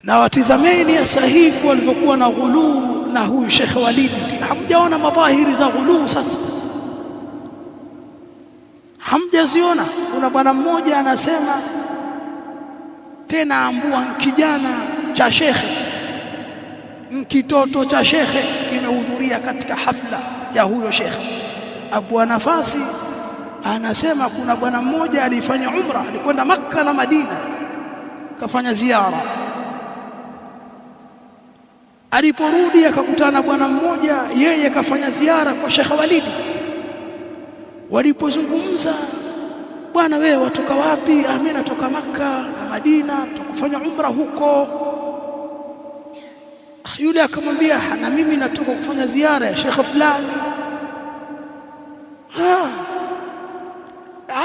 Na watizameni sasa hivi walivyokuwa na ghuluu na huyu Sheikh Walid. Hamjaona madhahiri za ghuluu sasa? Hamjaziona? Kuna bwana mmoja anasema tena ambua kijana cha shekhe, mkitoto cha shekhe kimehudhuria katika hafla ya huyo shekhe. Abu nafasi anasema kuna bwana mmoja alifanya umra, alikwenda Makka na Madina, kafanya ziara. Aliporudi akakutana bwana mmoja, yeye kafanya ziara kwa Sheikh Walid. Walipozungumza, bwana wewe watoka wapi? Mimi natoka Makka na Madina, tukafanya umra huko. Yule akamwambia na mimi natoka kufanya ziara ya Sheikh fulani.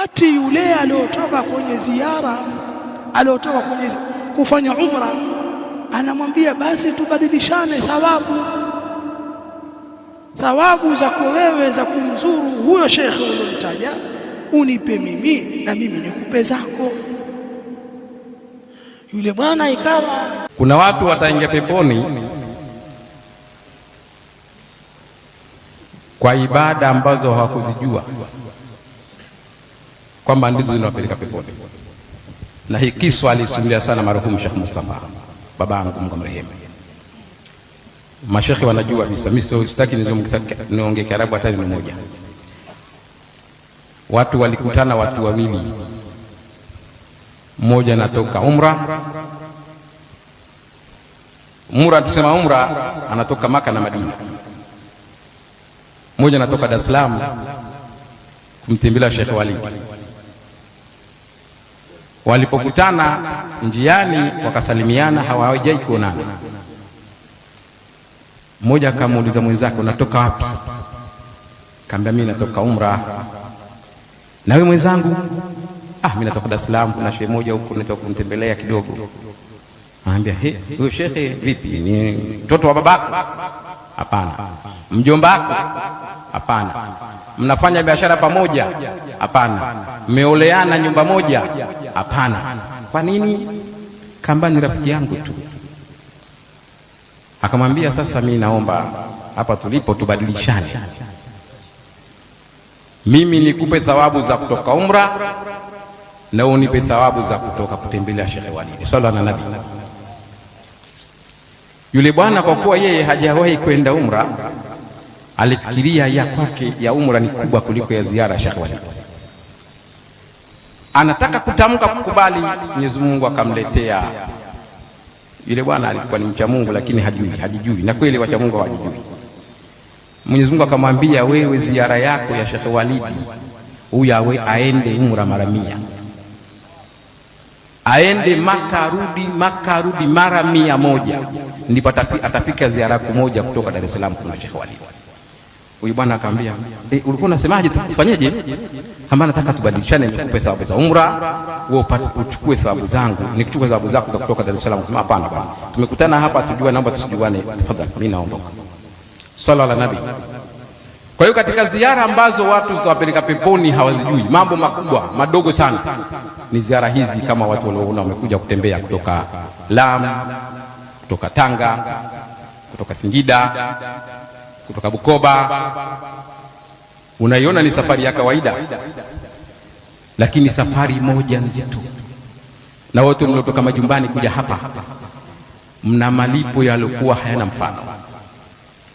Ati yule aliotoka kwenye ziara, aliotoka kwenye kufanya umra, anamwambia basi tubadilishane thawabu zako wewe za kumzuru huyo shekhe ulomtaja, unipe mimi na mimi nikupe zako. Yule bwana ikawa kuna watu wataingia peponi kwa ibada ambazo hawakuzijua kwamba ndizo zinawapeleka peponi. Na hii kiswa alisimulia sana marhumu Sheikh Mustafa, babangu, Mungu amrehemu. Mashekhi wanajua kabisa, mimi sitaki niongee Kiarabu hata neno moja. Watu walikutana, watu wawili, mmoja anatoka umra, tusema umra anatoka Maka na Madina, mmoja anatoka Dar es Salaam kumtembelea Sheikh Walid. Walipokutana njiani wakasalimiana, hawajai kuonana. Mmoja akamuuliza mwenzake, unatoka wapi? Kaambia mimi natoka umra. Na wewe mwenzangu? Mimi natoka Dar es Salaam, kuna shehe moja huko natoka kumtembelea kidogo. Anambia, huyo shekhe vipi? Ni mtoto wa babako? Hapana. Mjomba wako? Hapana. Mnafanya biashara pamoja? Hapana. Mmeoleana nyumba moja? Hapana. Kwa nini? Kaamba ni rafiki yangu tu. Akamwambia, sasa mimi naomba hapa tulipo tubadilishane, mimi nikupe thawabu za kutoka umra na unipe thawabu za kutoka kutembelea Sheikh Walid sallallahu alaihi wasallam. Yule bwana kwa kuwa yeye hajawahi kwenda umra, alifikiria ya kwake ya umra ni kubwa kuliko ya ziara ya Sheikh Walid. Anataka kutamka kukubali, Mwenyezi Mungu akamletea. Yule bwana alikuwa ni mcha Mungu lakini hajijui, na kweli wacha Mungu hawajijui. Mwenyezi Mungu akamwambia, wewe ziara yako ya Sheikh Walid huyu aende umra mara 100, aende Maka rudi mara 100, ndipo atapika ziara yako moja kutoka Dar es Salaam kwa Sheikh Walid. Huyu bwana akamwambia, ulikuwa unasemaje tufanyeje? Kama nataka tubadilishane, nikupe thawabu za umra, wewe uchukue thawabu zangu, nikichukue thawabu zako za kutoka Dar es Salaam. Sema hapana bwana, tumekutana hapa tujue, naomba tusijuane, tafadhali mimi naondoka. Sallallahu alaihi nabii. Kwa hiyo katika ziara ambazo watu zitawapeleka peponi hawazijui, mambo makubwa madogo sana, ni ziara hizi. Kama watu walioona wamekuja kutembea kutoka Lamu, kutoka Tanga, kutoka Singida, kutoka Bukoba, unaiona ni safari ya kawaida, lakini safari moja nzito. Na wote mliotoka majumbani kuja hapa, mna malipo yaliokuwa hayana mfano.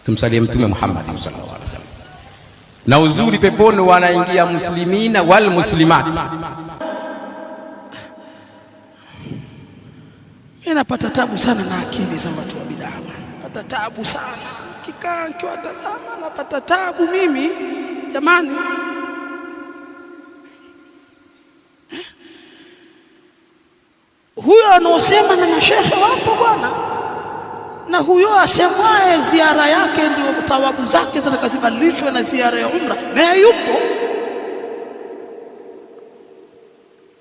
Tumsalie Mtume Muhammad sallallahu alaihi wasallam. Na uzuri peponi wanaingia muslimina wal muslimat. Mimi napata tabu sana na akili za watu wa bid'a. Napata tabu sana. Kikaa nikiwatazama napata tabu mimi, jamani. Huyo anaosema na mashehe wapo bwana, na huyo asemwaye ziara yake ndio thawabu zake zitakazibadilishwa na ziara ya umra, na yupo.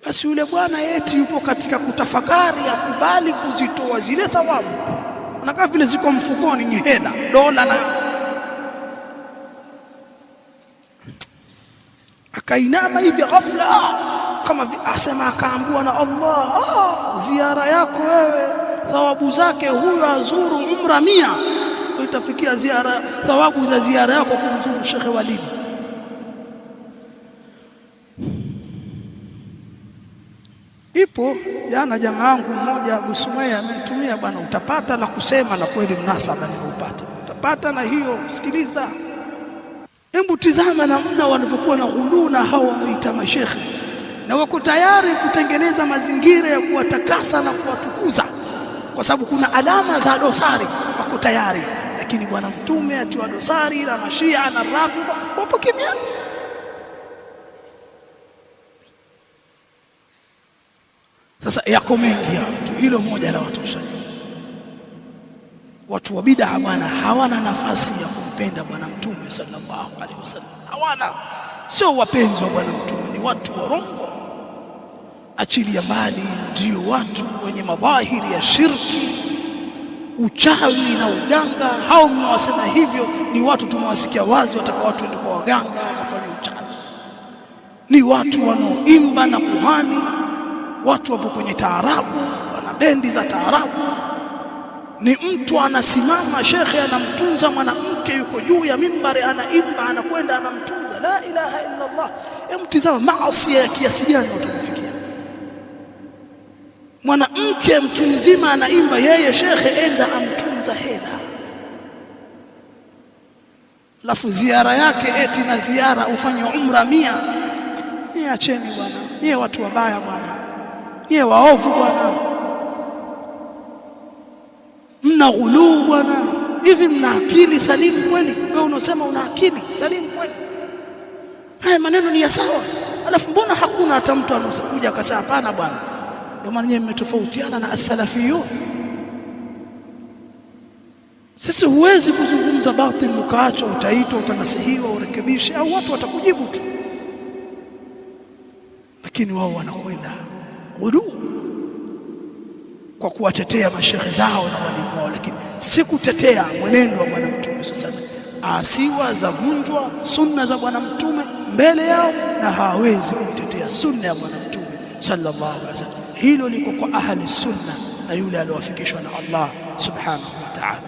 Basi yule bwana eti yupo katika kutafakari, akubali kuzitoa zile thawabu, anakaa vile ziko mfukoni, ni hela dola, na akainama hivi ghafla kama asema, akaambiwa na Allah, ziara yako wewe thawabu zake huyo azuru umra 100, itafikia ziara thawabu za ziara yako kumzuru Sheikh Walid. Ipo jana jamaa yangu mmoja Abu Sumaya amenitumia, bwana utapata la kusema, na kweli mnasaba niliupata, utapata na hiyo. Sikiliza, hebu tizama namna wanavyokuwa na ghuluu na hao wanaoita mashekhe, na wako tayari kutengeneza mazingira ya kuwatakasa na kuwatukuza, kwa sababu kuna alama za dosari, wako tayari. Lakini bwana mtume atiwa dosari na mashia na rafidha, wapo kimya. Sasa yako mengi tu, hilo moja la watosha. Watu wa bid'a bwana hawana nafasi ya kumpenda bwana mtume sallallahu alaihi wasallam, hawana, sio wapenzi wa bwana mtume, ni watu warongo. Achilia mbali, ndio watu wenye madhahiri ya shirki, uchawi na uganga. Hao mnawasema hivyo ni watu tumewasikia wazi watakao watu ndio kwa waganga wafanye uchawi, ni watu wanaoimba na kuhani, watu wapo kwenye taarabu, wana bendi za taarabu. Ni mtu anasimama shekhe anamtunza mwanamke, yuko juu ya mimbari anaimba, anakwenda anamtunza, la ilaha illa Allah. Mtizama maasi ya kiasi gani watu kufikia. Mwanamke mtu mzima anaimba, yeye shekhe enda amtunza hela, alafu ziara yake eti na ziara ufanye umra 100. Niacheni bwana, nyie watu wabaya bwana, nyie waovu bwana, mna ghuluu bwana. Hivi mna akili salimu kweli? Wewe unasema una akili salimu kweli? Haya maneno ni ya sawa? Alafu mbona hakuna hata mtu anakuja akasema hapana bwana, ndio maana nyinyi mmetofautiana na as-salafiyun. Sisi huwezi kuzungumza batil ukaacha, utaitwa, utanasihiwa, urekebishe, au watu watakujibu tu, lakini wao wanakwenda ghuluu kwa kuwatetea mashehe zao na walimu wao, lakini si kutetea mwenendo wa bwana mtume sallallahu alaihi wasallam. Asiwa za vunjwa sunna za bwana mtume mbele yao, na hawezi kutetea sunna ya bwana mtume sallallahu alaihi wasallam. Hilo liko kwa ahli sunna na yule aliyowafikishwa na Allah subhanahu wa ta'ala.